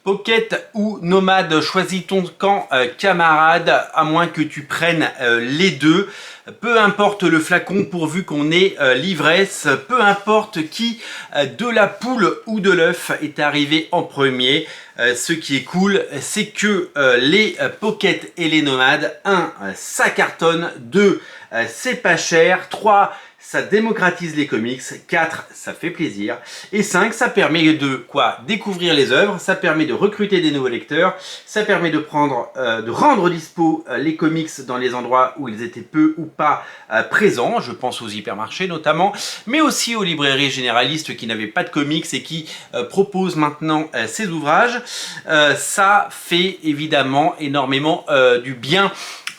Pocket ou Nomade, choisis ton camp camarade, à moins que tu prennes les deux. Peu importe le flacon pourvu qu'on ait l'ivresse, peu importe qui de la poule ou de l'œuf est arrivé en premier. Ce qui est cool, c'est que les Pocket et les Nomades, 1, ça cartonne, 2, c'est pas cher, 3, ça démocratise les comics, 4, ça fait plaisir, et 5, ça permet de quoi découvrir les œuvres, ça permet de recruter des nouveaux lecteurs, ça permet de rendre dispo les comics dans les endroits où ils étaient peu ou pas présents, je pense aux hypermarchés notamment, mais aussi aux librairies généralistes qui n'avaient pas de comics et qui proposent maintenant ces ouvrages. Ça fait évidemment énormément du bien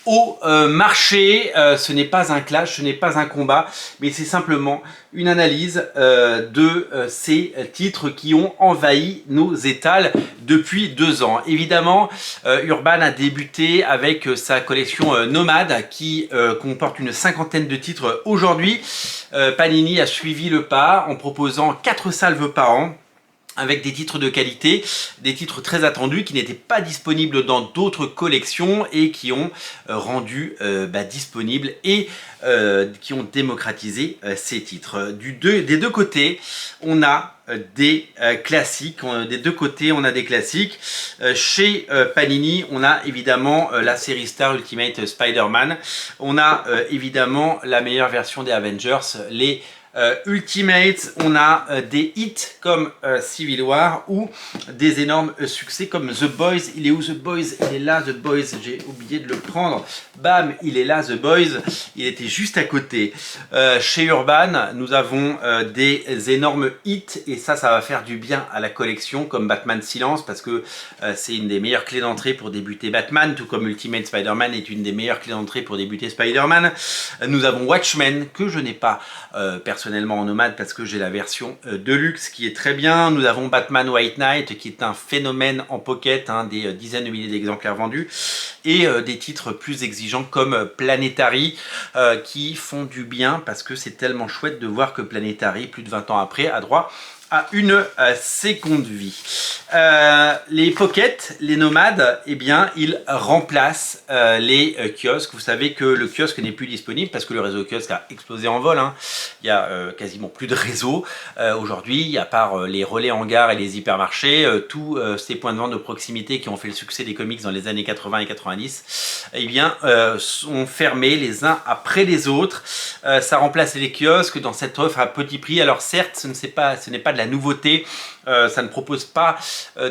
au marché. Ce n'est pas un clash, ce n'est pas un combat, mais c'est simplement une analyse de ces titres qui ont envahi nos étals depuis 2 ans. Évidemment, Urban a débuté avec sa collection Nomade qui comporte une 50aine de titres aujourd'hui. Panini a suivi le pas en proposant 4 salves par an, avec des titres de qualité, des titres très attendus qui n'étaient pas disponibles dans d'autres collections et qui ont rendu disponibles et qui ont démocratisé ces titres. Des deux côtés, on a des classiques. Des deux côtés, on a des classiques. Chez Panini, on a évidemment la série Star Ultimate Spider-Man. On a évidemment la meilleure version des Avengers, les Ultimate. On a des hits comme Civil War ou des énormes succès comme The Boys. Il est où The Boys? Il est là The Boys, j'ai oublié de le prendre. Bam, il est là The Boys, il était juste à côté. Chez Urban, nous avons des énormes hits et ça va faire du bien à la collection, comme Batman Silence, parce que c'est une des meilleures clés d'entrée pour débuter Batman, tout comme Ultimate Spider-Man est une des meilleures clés d'entrée pour débuter Spider-Man. Nous avons Watchmen, que je n'ai pas personnellement en Nomade parce que j'ai la version Deluxe qui est très bien. Nous avons Batman White Knight qui est un phénomène en pocket, des dizaines de milliers d'exemplaires vendus, et des titres plus exigeants comme Planetary qui font du bien parce que c'est tellement chouette de voir que Planetary, plus de 20 ans après, a droit à une seconde vie. Les Pocket, les Nomades, eh bien, ils remplacent les kiosques. Vous savez que le kiosque n'est plus disponible parce que le réseau kiosque a explosé en vol. Il y a quasiment plus de réseau aujourd'hui, à part les relais en gare et les hypermarchés. Tous ces points de vente de proximité qui ont fait le succès des comics dans les années 80 et 90, eh bien, sont fermés les uns après les autres. Ça remplace les kiosques dans cette offre à petit prix. Alors certes, ce n'est pas de la nouveauté, ça ne propose pas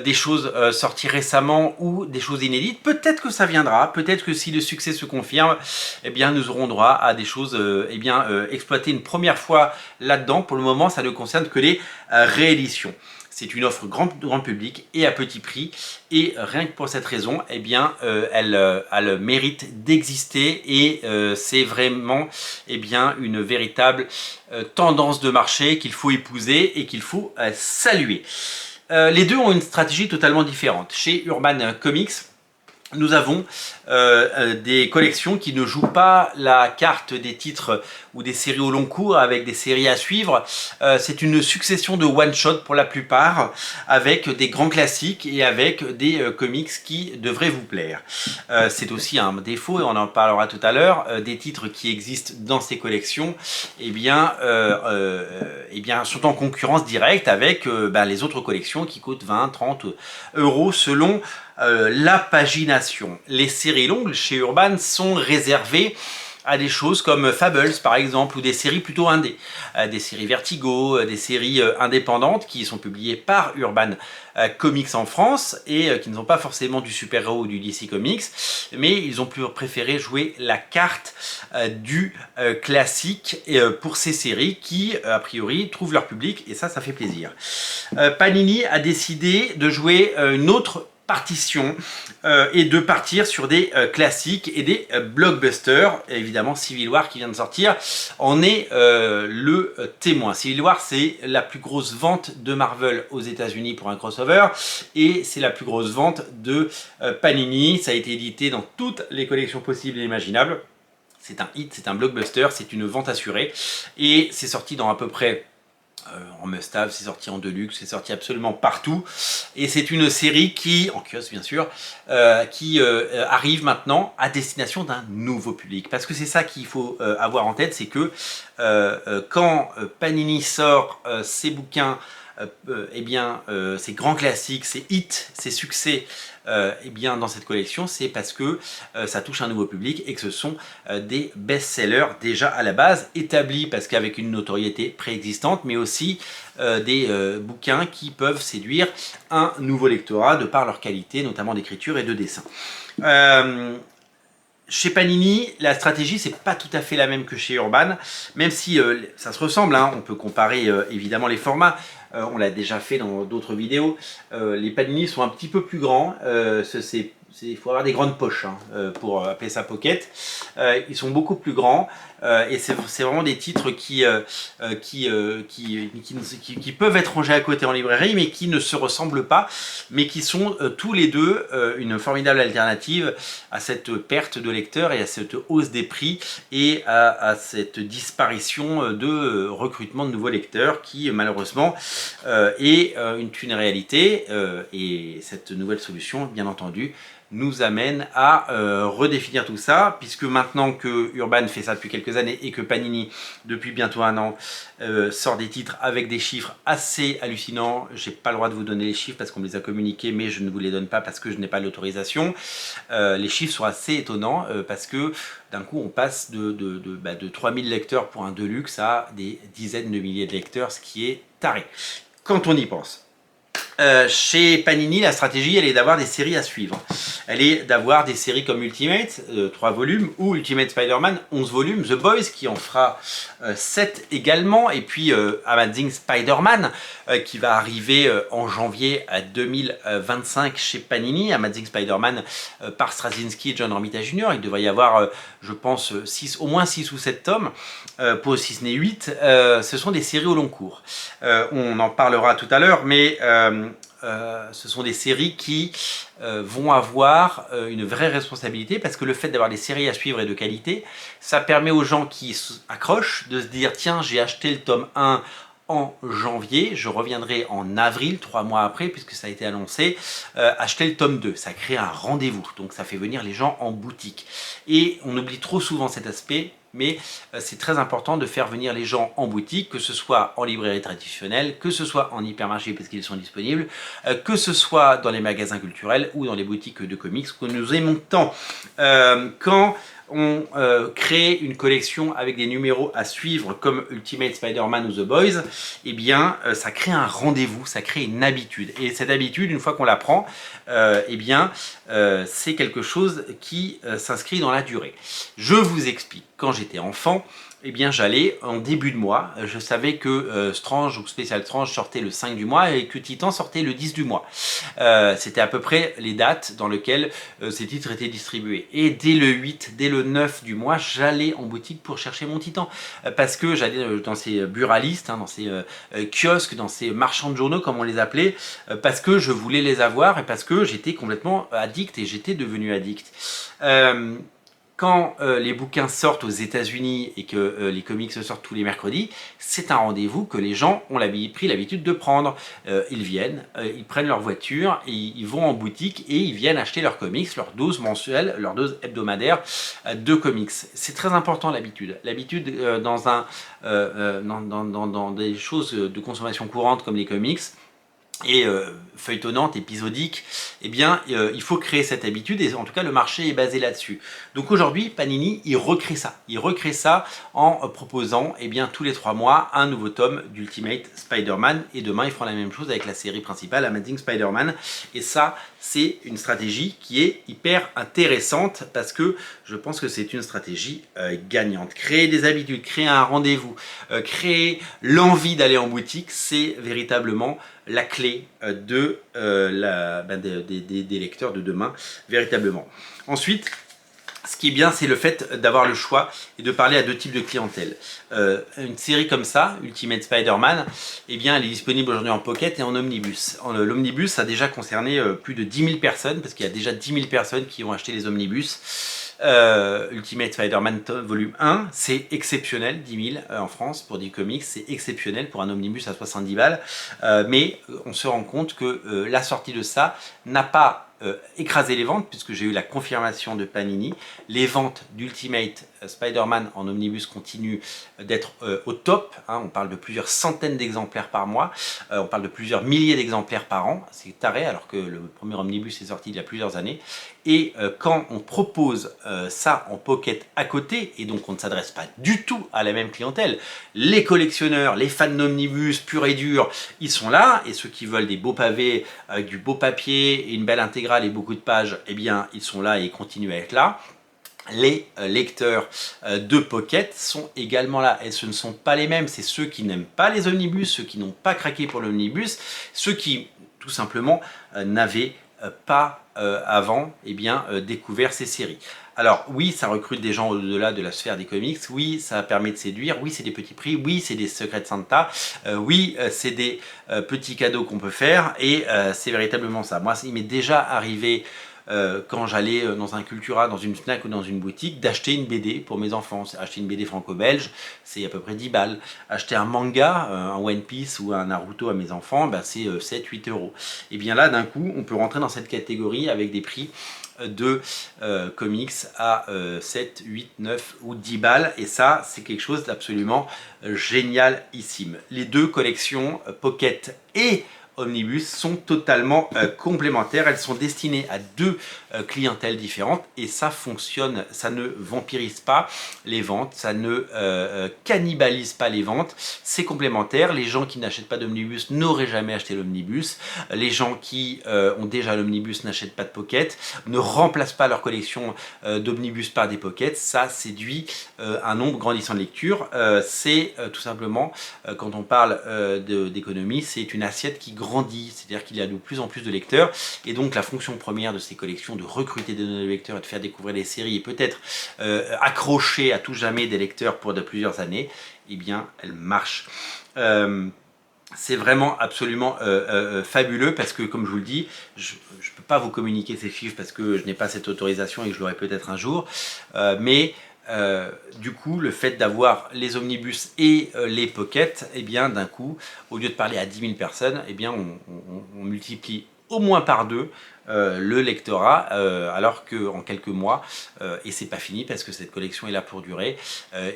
des choses sorties récemment ou des choses inédites. Peut-être que ça viendra, peut-être que si le succès se confirme, eh bien nous aurons droit à des choses exploitées une première fois là-dedans. Pour le moment, ça ne concerne que les rééditions. C'est une offre grand public et à petit prix, et rien que pour cette raison, eh bien, elle a le mérite d'exister, et c'est vraiment une véritable tendance de marché qu'il faut épouser et qu'il faut saluer. Les deux ont une stratégie totalement différente. Chez Urban Comics, nous avons des collections qui ne jouent pas la carte des titres ou des séries au long cours avec des séries à suivre. C'est une succession de one-shot pour la plupart, avec des grands classiques et avec des comics qui devraient vous plaire. C'est aussi un défaut, et on en parlera tout à l'heure, des titres qui existent dans ces collections sont en concurrence directe avec les autres collections qui coûtent 20-30 € selon la pagination. Les séries longues chez Urban sont réservées à des choses comme Fables par exemple, ou des séries plutôt indé, des séries Vertigo, des séries indépendantes qui sont publiées par Urban Comics en France et qui ne sont pas forcément du super-héros ou du DC Comics, mais ils ont préféré jouer la carte du classique pour ces séries qui a priori trouvent leur public, et ça fait plaisir. Panini a décidé de jouer une autre partition et de partir sur des classiques et des blockbusters. Évidemment, Civil War qui vient de sortir en est le témoin. Civil War, c'est la plus grosse vente de Marvel aux États-Unis pour un crossover, et c'est la plus grosse vente de Panini. Ça a été édité dans toutes les collections possibles et imaginables. C'est un hit, c'est un blockbuster, c'est une vente assurée, et c'est sorti dans à peu près en must-have, c'est sorti en deluxe, c'est sorti absolument partout. Et c'est une série qui, en kiosque bien sûr, qui arrive maintenant à destination d'un nouveau public. Parce que c'est ça qu'il faut avoir en tête, c'est que quand Panini sort ses bouquins, eh bien, ces grands classiques, ces hits, ces succès, eh bien, dans cette collection, c'est parce que ça touche un nouveau public et que ce sont des best-sellers déjà à la base, établis parce qu'avec une notoriété préexistante, mais aussi des bouquins qui peuvent séduire un nouveau lectorat de par leur qualité, notamment d'écriture et de dessin. Chez Panini, la stratégie, c'est pas tout à fait la même que chez Urban, même si ça se ressemble, hein. On peut comparer évidemment les formats, on l'a déjà fait dans d'autres vidéos. Les Panini sont un petit peu plus grands, il faut avoir des grandes poches hein, pour appeler ça pocket. Ils sont beaucoup plus grands et c'est vraiment des titres qui peuvent être rangés à côté en librairie mais qui ne se ressemblent pas, mais qui sont tous les deux une formidable alternative à cette perte de lecteurs et à cette hausse des prix et à cette disparition de recrutement de nouveaux lecteurs qui malheureusement est une réalité et cette nouvelle solution bien entendu nous amène à redéfinir tout ça, puisque maintenant que Urban fait ça depuis quelques années et que Panini, depuis bientôt un an, sort des titres avec des chiffres assez hallucinants. J'ai pas le droit de vous donner les chiffres parce qu'on me les a communiqués, mais je ne vous les donne pas parce que je n'ai pas l'autorisation. Les chiffres sont assez étonnants parce que d'un coup on passe de 3000 lecteurs pour un Deluxe à des dizaines de milliers de lecteurs, ce qui est taré quand on y pense. Chez Panini, la stratégie, elle est d'avoir des séries à suivre. Elle est d'avoir des séries comme Ultimate, 3 volumes, ou Ultimate Spider-Man, 11 volumes, The Boys, qui en fera 7 également, et puis Amazing Spider-Man, qui va arriver en janvier 2025 chez Panini. Amazing Spider-Man par Straczynski et John Romita Jr. Il devrait y avoir, je pense, au moins 6 ou 7 tomes, pour si ce n'est 8. Ce sont des séries au long cours. On en parlera tout à l'heure, mais ce sont des séries qui vont avoir une vraie responsabilité parce que le fait d'avoir des séries à suivre et de qualité, ça permet aux gens qui accrochent de se dire tiens, j'ai acheté le tome 1 en janvier, je reviendrai en avril, 3 mois après, puisque ça a été annoncé, acheter le tome 2. Ça crée un rendez-vous, donc ça fait venir les gens en boutique. Et on oublie trop souvent cet aspect, mais c'est très important de faire venir les gens en boutique, que ce soit en librairie traditionnelle, que ce soit en hypermarché parce qu'ils sont disponibles, que ce soit dans les magasins culturels ou dans les boutiques de comics que nous aimons tant. Quand on crée une collection avec des numéros à suivre comme Ultimate Spider-Man ou The Boys, eh bien ça crée un rendez-vous, ça crée une habitude. Et cette habitude, une fois qu'on la prend, eh bien c'est quelque chose qui s'inscrit dans la durée. Je vous explique. Quand j'étais enfant, eh bien j'allais en début de mois. Je savais que Strange ou Special Strange sortait le 5 du mois et que Titan sortait le 10 du mois. C'était à peu près les dates dans lesquelles ces titres étaient distribués. Et dès le 8, dès le 9 du mois, j'allais en boutique pour chercher mon Titan. Parce que j'allais dans ces buralistes, hein, dans ces kiosques, dans ces marchands de journaux comme on les appelait, parce que je voulais les avoir et parce que j'étais complètement addict et j'étais devenu addict. Quand les bouquins sortent aux États-Unis et que les comics sortent tous les mercredis, c'est un rendez-vous que les gens ont pris l'habitude de prendre. Ils viennent, ils prennent leur voiture, et ils vont en boutique et ils viennent acheter leurs comics, leur dose mensuelle, leur dose hebdomadaire de comics. C'est très important l'habitude. L'habitude dans des choses de consommation courante comme les comics, et feuilletonnante, épisodique, eh bien il faut créer cette habitude et en tout cas le marché est basé là-dessus. Donc aujourd'hui Panini il recrée ça en proposant eh bien tous les 3 mois un nouveau tome d'Ultimate Spider-Man et demain ils feront la même chose avec la série principale Amazing Spider-Man et ça c'est une stratégie qui est hyper intéressante parce que je pense que c'est une stratégie gagnante. Créer des habitudes, créer un rendez-vous, créer l'envie d'aller en boutique, c'est véritablement la clé des lecteurs de demain, véritablement. Ensuite, ce qui est bien, c'est le fait d'avoir le choix et de parler à 2 types de clientèle. Une série comme ça, Ultimate Spider-Man, eh bien, elle est disponible aujourd'hui en pocket et en omnibus. L'omnibus a déjà concerné plus de 10 000 personnes, parce qu'il y a déjà 10 000 personnes qui ont acheté les omnibus. Ultimate Spider-Man volume 1, c'est exceptionnel, 10 000 en France pour des comics, c'est exceptionnel pour un omnibus à 70 balles, mais on se rend compte que la sortie de ça n'a pas écrasé les ventes, puisque j'ai eu la confirmation de Panini. Les ventes d'Ultimate Spider-Man en omnibus continuent d'être au top, hein. On parle de plusieurs centaines d'exemplaires par mois, on parle de plusieurs milliers d'exemplaires par an, c'est taré, alors que le premier omnibus est sorti il y a plusieurs années. Et quand on propose ça en pocket à côté, et donc on ne s'adresse pas du tout à la même clientèle, les collectionneurs, les fans d'omnibus purs et durs, ils sont là, et ceux qui veulent des beaux pavés avec du beau papier et une belle intégrale et beaucoup de pages, eh bien ils sont là et ils continuent à être là. Les lecteurs de Pocket sont également là, et ce ne sont pas les mêmes, c'est ceux qui n'aiment pas les omnibus, ceux qui n'ont pas craqué pour l'omnibus, ceux qui tout simplement n'avaient pas avant découvert ces séries. Alors oui, ça recrute des gens au-delà de la sphère des comics, oui, ça permet de séduire, oui, c'est des petits prix, oui, c'est des secrets de Santa, oui, c'est des petits cadeaux qu'on peut faire, et c'est véritablement ça. Moi, il m'est déjà arrivé quand j'allais dans un Cultura, dans une Fnac ou dans une boutique, d'acheter une BD pour mes enfants. Acheter une BD franco-belge, c'est à peu près 10 balles. Acheter un manga, un One Piece ou un Naruto à mes enfants, bah, c'est 7-8 euros. Et bien là, d'un coup, on peut rentrer dans cette catégorie avec des prix de comics à 7, 8, 9 ou 10 balles, et ça c'est quelque chose d'absolument génialissime. Les deux collections Pocket et Omnibus sont totalement complémentaires, elles sont destinées à deux clientèles différentes, et ça fonctionne, ça ne vampirise pas les ventes, ça ne cannibalise pas les ventes, c'est complémentaire. Les gens qui n'achètent pas d'omnibus n'auraient jamais acheté l'omnibus, les gens qui ont déjà l'omnibus n'achètent pas de pocket, ne remplacent pas leur collection d'omnibus par des pockets, ça séduit un nombre grandissant de lectures. C'est tout simplement, quand on parle d'économie, c'est une assiette qui grandit, c'est-à-dire qu'il y a de plus en plus de lecteurs, et donc la fonction première de ces collections, de recruter des nouveaux lecteurs et de faire découvrir les séries, et peut-être accrocher à tout jamais des lecteurs pour de plusieurs années, eh bien elle marche. C'est vraiment absolument fabuleux, parce que comme je vous le dis, je ne peux pas vous communiquer ces chiffres parce que je n'ai pas cette autorisation et que je l'aurai peut-être un jour, mais du coup, le fait d'avoir les omnibus et les pockets, eh bien d'un coup, au lieu de parler à 10 000 personnes, eh bien on multiplie au moins par deux le lectorat, alors qu'en quelques mois, et c'est pas fini parce que cette collection est là pour durer,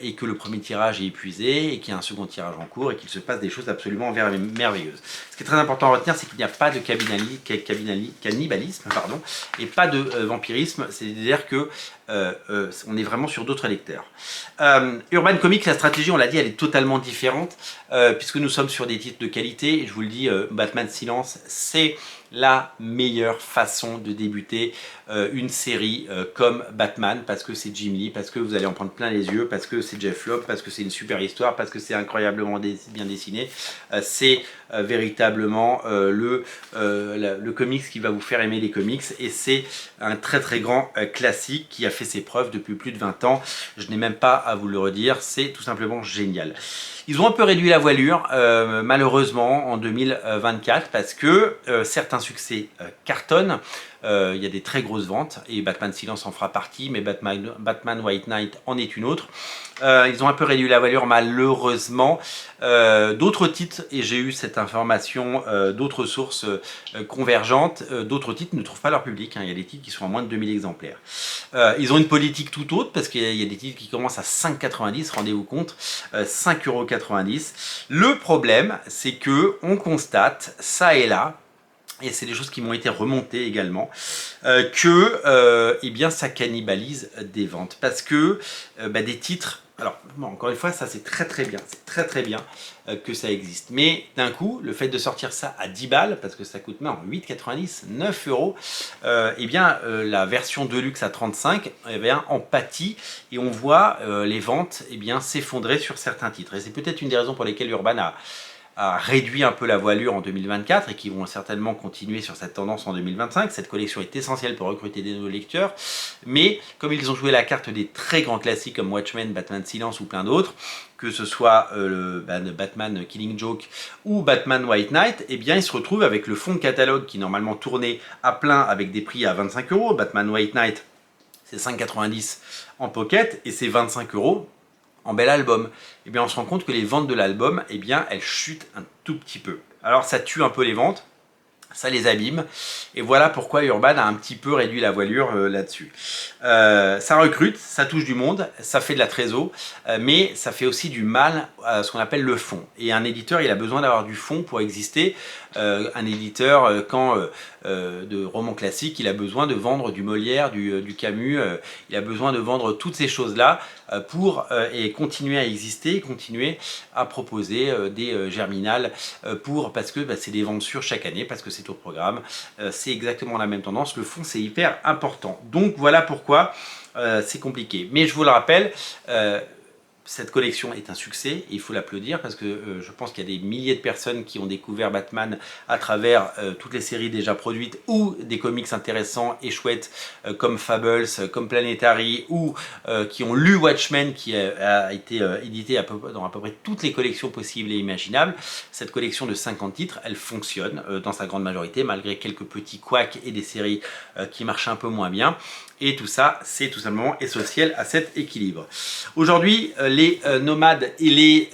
et que le premier tirage est épuisé, et qu'il y a un second tirage en cours, et qu'il se passe des choses absolument merveilleuses. Ce qui est très important à retenir, c'est qu'il n'y a pas de cannibalisme, pardon, et pas de vampirisme, c'est-à-dire que on est vraiment sur d'autres lecteurs. Urban Comics, la stratégie, on l'a dit, elle est totalement différente, puisque nous sommes sur des titres de qualité, et je vous le dis, Batman Silence, c'est la meilleure façon de débuter une série comme Batman, parce que c'est Jim Lee, parce que vous allez en prendre plein les yeux, parce que c'est Jeff Loeb, parce que c'est une super histoire, parce que c'est incroyablement bien dessiné. C'est véritablement le comics qui va vous faire aimer les comics, et c'est un très très grand classique qui a fait ses preuves depuis plus de 20 ans. Je n'ai même pas à vous le redire, c'est tout simplement génial. Ils ont un peu réduit la voilure, malheureusement, en 2024, parce que certains succès cartonnent. Il y a des très grosses ventes, et Batman Silence en fera partie, mais Batman White Knight en est une autre. Ils ont un peu réduit la voilure, malheureusement. D'autres titres, et j'ai eu cette information d'autres sources convergentes, d'autres titres ne trouvent pas leur public, hein. Il y a des titres qui sont à moins de 2000 exemplaires. Ils ont une politique tout autre, parce qu'il y a des titres qui commencent à 5,90 €, rendez-vous compte, 5,90 €. Le problème, c'est que on constate, ça et là, et c'est des choses qui m'ont été remontées également, eh bien ça cannibalise des ventes, parce que des titres, alors bon, encore une fois, ça c'est très bien, c'est très bien que ça existe, mais d'un coup, le fait de sortir ça à 10 balles, parce que ça coûte maintenant 8,90 €, 9 €, eh bien la version Deluxe à 35, eh bien, en pâtit, et on voit les ventes eh bien s'effondrer sur certains titres, et c'est peut-être une des raisons pour lesquelles Urban a réduit un peu la voilure en 2024, et qui vont certainement continuer sur cette tendance en 2025. Cette collection est essentielle pour recruter des nouveaux lecteurs, mais comme ils ont joué la carte des très grands classiques comme Watchmen, Batman Silence ou plein d'autres, que ce soit Batman Killing Joke ou Batman White Knight, eh bien ils se retrouvent avec le fond de catalogue qui normalement tournait à plein avec des prix à 25 €, Batman White Knight c'est 5,90 en pocket et c'est 25 € en bel album. Et bien on se rend compte que les ventes de l'album, eh bien elles chutent un tout petit peu. Alors ça tue un peu les ventes, ça les abîme, et voilà pourquoi Urban a un petit peu réduit la voilure là-dessus. Ça recrute, ça touche du monde, ça fait de la trésor, mais ça fait aussi du mal à ce qu'on appelle le fond. Et un éditeur, il a besoin d'avoir du fond pour exister. Un éditeur, de romans classiques, il a besoin de vendre du Molière, du Camus, il a besoin de vendre toutes ces choses-là pour et continuer à exister, continuer à proposer des germinales parce que c'est des ventes sûres chaque année, parce que c'est au programme. C'est exactement la même tendance. Le fond, c'est hyper important. Donc voilà pourquoi c'est compliqué. Mais je vous le rappelle, cette collection est un succès et il faut l'applaudir parce que je pense qu'il y a des milliers de personnes qui ont découvert Batman à travers toutes les séries déjà produites ou des comics intéressants et chouettes comme Fables, comme Planetary ou qui ont lu Watchmen qui a été édité dans à peu près toutes les collections possibles et imaginables. Cette collection de 50 titres, elle fonctionne dans sa grande majorité malgré quelques petits couacs et des séries qui marchent un peu moins bien. Et tout ça, c'est tout simplement essentiel à cet équilibre. Aujourd'hui, les nomades et les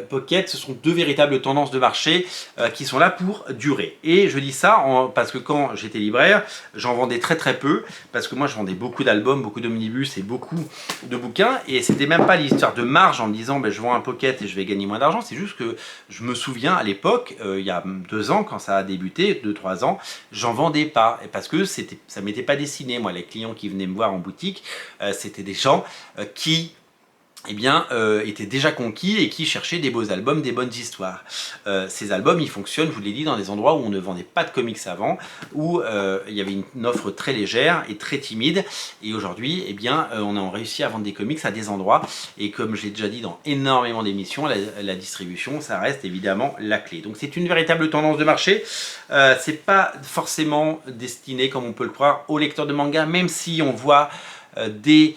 pockets, ce sont deux véritables tendances de marché qui sont là pour durer. Et je dis ça parce que quand j'étais libraire, j'en vendais très très peu, parce que moi je vendais beaucoup d'albums, beaucoup d'omnibus et beaucoup de bouquins, et c'était même pas l'histoire de marge en me disant je vends un pocket et je vais gagner moins d'argent, c'est juste que je me souviens à l'époque, il y a 2 ans quand ça a débuté, 2-3 ans, j'en vendais pas, parce que ça m'était pas destiné, moi les clients qui venaient me voir en boutique, c'était des gens qui étaient déjà conquis et qui cherchaient des beaux albums, des bonnes histoires. Ces albums, ils fonctionnent, je vous l'ai dit, dans des endroits où on ne vendait pas de comics avant, où il y avait une offre très légère et très timide. Et aujourd'hui, on a réussi à vendre des comics à des endroits. Et comme je l'ai déjà dit dans énormément d'émissions, la distribution, ça reste évidemment la clé. Donc c'est une véritable tendance de marché. C'est pas forcément destiné, comme on peut le croire, aux lecteurs de manga, même si on voit des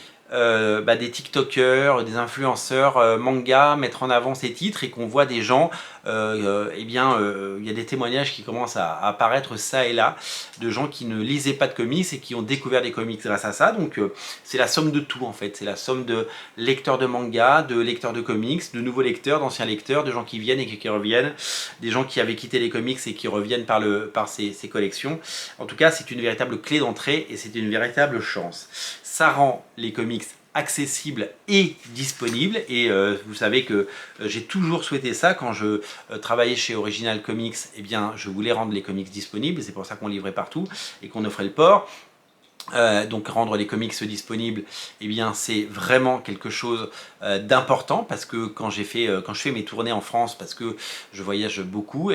TikTokers, des influenceurs manga mettre en avant ces titres et qu'on voit des gens, il y a des témoignages qui commencent à apparaître ça et là, de gens qui ne lisaient pas de comics et qui ont découvert des comics grâce à ça. Donc c'est la somme de tout en fait, c'est la somme de lecteurs de manga, de lecteurs de comics, de nouveaux lecteurs, d'anciens lecteurs, de gens qui viennent et qui reviennent, des gens qui avaient quitté les comics et qui reviennent par ces collections. En tout cas, c'est une véritable clé d'entrée et c'est une véritable chance. Ça rend les comics accessibles et disponibles, et vous savez que j'ai toujours souhaité ça. Quand je travaillais chez Original Comics, je voulais rendre les comics disponibles, c'est pour ça qu'on livrait partout et qu'on offrait le port. Donc rendre les comics disponibles, c'est vraiment quelque chose d'important, parce que quand je fais mes tournées en France, parce que je voyage beaucoup,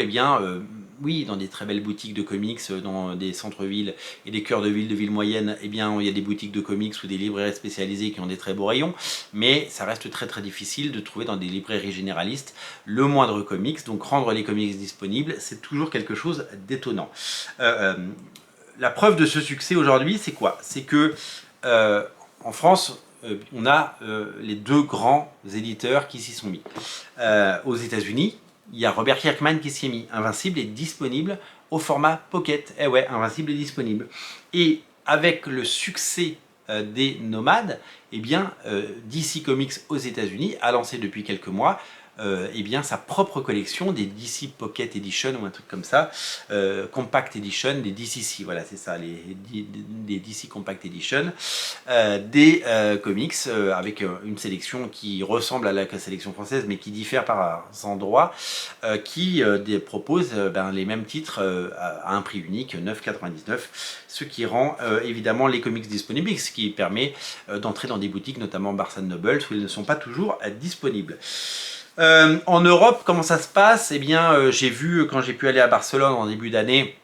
oui, dans des très belles boutiques de comics, dans des centres-villes et des cœurs de villes moyennes, il y a des boutiques de comics ou des librairies spécialisées qui ont des très beaux rayons, mais ça reste très très difficile de trouver dans des librairies généralistes le moindre comics. Donc rendre les comics disponibles, c'est toujours quelque chose d'étonnant. La preuve de ce succès aujourd'hui, c'est quoi? C'est que en France, on a les 2 grands éditeurs qui s'y sont mis. Aux États-Unis, il y a Robert Kirkman qui s'y est mis. Invincible est disponible au format Pocket. Eh ouais, Invincible est disponible. Et avec le succès des nomades, DC Comics aux États-Unis a lancé depuis quelques mois sa propre collection des DC Pocket Edition ou un truc comme ça, Compact Edition, des DCC, voilà c'est ça, des DC Compact Edition, des comics avec une sélection qui ressemble à la sélection française mais qui diffère par endroits, qui propose les mêmes titres à un prix unique, 9,99 €, ce qui rend évidemment les comics disponibles, ce qui permet d'entrer dans des boutiques, notamment Barnes & Noble, où ils ne sont pas toujours disponibles. En Europe, comment ça se passe? J'ai vu, quand j'ai pu aller à Barcelone en début d'année,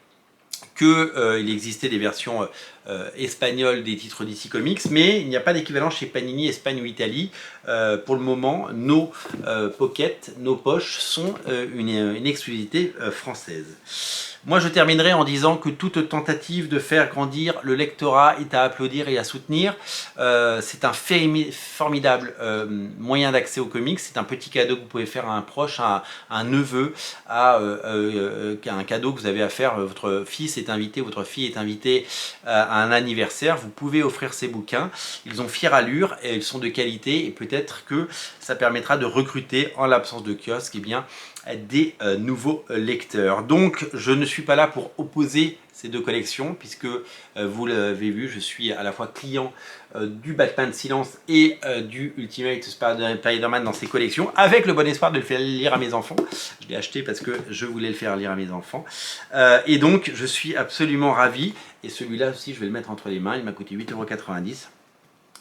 qu'il existait des versions espagnoles des titres DC Comics, mais il n'y a pas d'équivalent chez Panini, Espagne ou Italie. Pour le moment, nos pockets, nos poches sont une exclusivité française. Moi, je terminerai en disant que toute tentative de faire grandir le lectorat est à applaudir et à soutenir. C'est un formidable moyen d'accès aux comics. C'est un petit cadeau que vous pouvez faire à un proche, à un neveu, à un cadeau que vous avez à faire. Votre fils est invité, votre fille est invitée à un anniversaire. Vous pouvez offrir ces bouquins. Ils ont fière allure et ils sont de qualité. Et peut-être que ça permettra de recruter, en l'absence de kiosque, eh bien, des nouveaux lecteurs. Donc je ne suis pas là pour opposer ces deux collections puisque vous l'avez vu, je suis à la fois client du Batman Silence et du Ultimate Spider-Man dans ces collections, avec le bon espoir de le faire lire à mes enfants. Je l'ai acheté parce que je voulais le faire lire à mes enfants et donc je suis absolument ravi. Et celui-là aussi je vais le mettre entre les mains, il m'a coûté 8,90 €.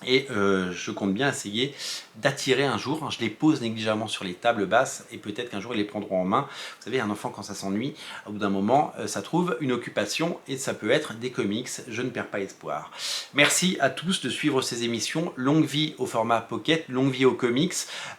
Et je compte bien essayer d'attirer un jour. Je les pose négligemment sur les tables basses et peut-être qu'un jour ils les prendront en main. Vous savez, un enfant quand ça s'ennuie, au bout d'un moment, ça trouve une occupation et ça peut être des comics. Je ne perds pas espoir. Merci à tous de suivre ces émissions. Longue vie au format Pocket, longue vie aux comics,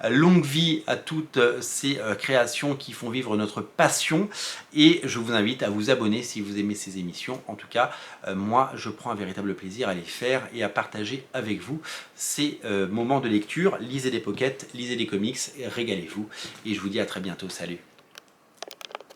longue vie à toutes ces créations qui font vivre notre passion. Et je vous invite à vous abonner si vous aimez ces émissions. En tout cas, moi, je prends un véritable plaisir à les faire et à partager avec vous ces moments de lecture. Lisez des pockets, lisez des comics, régalez-vous. Et je vous dis à très bientôt. Salut!